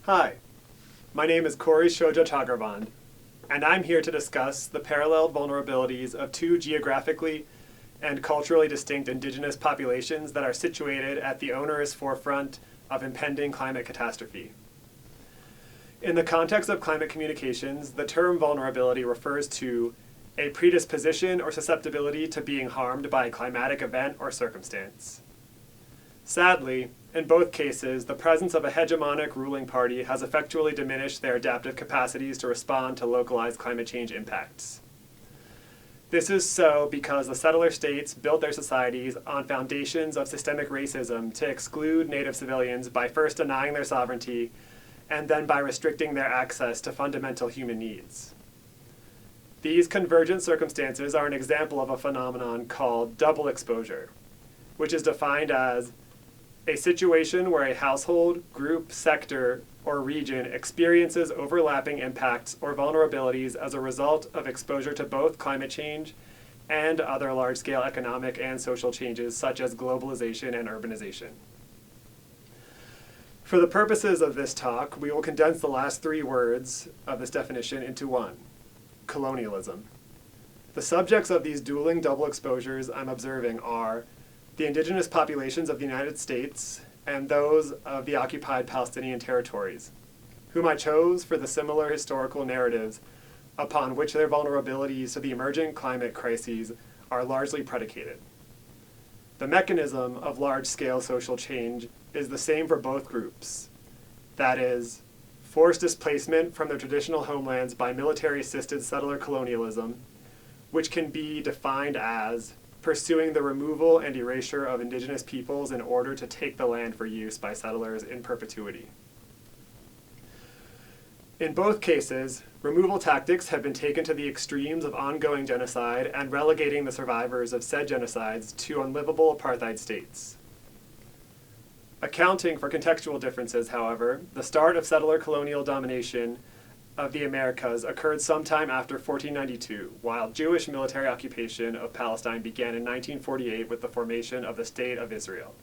Hi, my name is Corey Shoja Chagraband, and I'm here to discuss the paralleled vulnerabilities of two geographically and culturally distinct indigenous populations that are situated at the onerous forefront of impending climate catastrophe. In the context of climate communications, the term vulnerability refers to a predisposition or susceptibility to being harmed by a climatic event or circumstance. Sadly, in both cases, the presence of a hegemonic ruling party has effectually diminished their adaptive capacities to respond to localized climate change impacts. This is so because the settler states built their societies on foundations of systemic racism to exclude Native civilians by first denying their sovereignty and then by restricting their access to fundamental human needs. These convergent circumstances are an example of a phenomenon called double exposure, which is defined as a situation where a household, group, sector, or region experiences overlapping impacts or vulnerabilities as a result of exposure to both climate change and other large-scale economic and social changes such as globalization and urbanization. For the purposes of this talk, we will condense the last three words of this definition into one: colonialism. The subjects of these dueling double exposures I'm observing are the indigenous populations of the United States and those of the occupied Palestinian territories, whom I chose for the similar historical narratives upon which their vulnerabilities to the emergent climate crises are largely predicated. The mechanism of large-scale social change is the same for both groups. That is, forced displacement from their traditional homelands by military-assisted settler colonialism, which can be defined as pursuing the removal and erasure of indigenous peoples in order to take the land for use by settlers in perpetuity. In both cases, removal tactics have been taken to the extremes of ongoing genocide and relegating the survivors of said genocides to unlivable apartheid states. Accounting for contextual differences, however, the start of settler colonial domination of the Americas occurred sometime after 1492, while Jewish military occupation of Palestine began in 1948 with the formation of the State of Israel,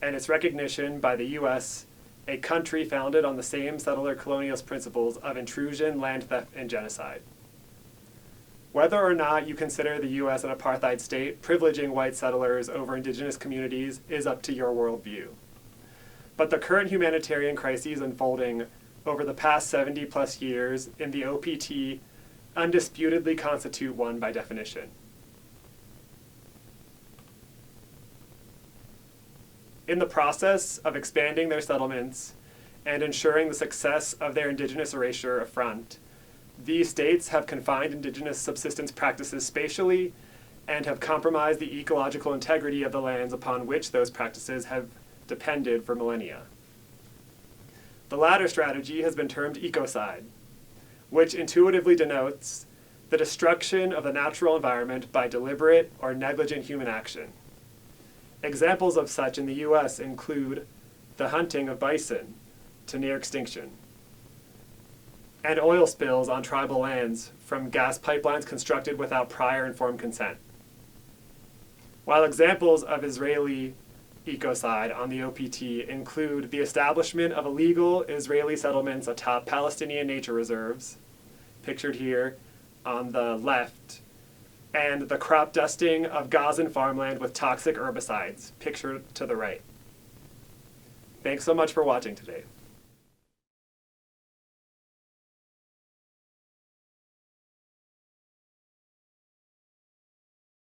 and its recognition by the U.S., a country founded on the same settler colonialist principles of intrusion, land theft, and genocide. Whether or not you consider the U.S. an apartheid state privileging white settlers over indigenous communities is up to your worldview. But the current humanitarian crises unfolding over the past 70 plus years in the oPt undisputedly constitute one by definition. In the process of expanding their settlements and ensuring the success of their indigenous erasure front, these states have confined indigenous subsistence practices spatially and have compromised the ecological integrity of the lands upon which those practices have depended for millennia. The latter strategy has been termed ecocide, which intuitively denotes the destruction of the natural environment by deliberate or negligent human action. Examples of such in the U.S. include the hunting of bison to near extinction, and oil spills on tribal lands from gas pipelines constructed without prior informed consent. While examples of Israeli ecocide on the oPt include the establishment of illegal Israeli settlements atop Palestinian nature reserves, pictured here on the left, and the crop dusting of Gazan farmland with toxic herbicides, pictured to the right. Thanks so much for watching today.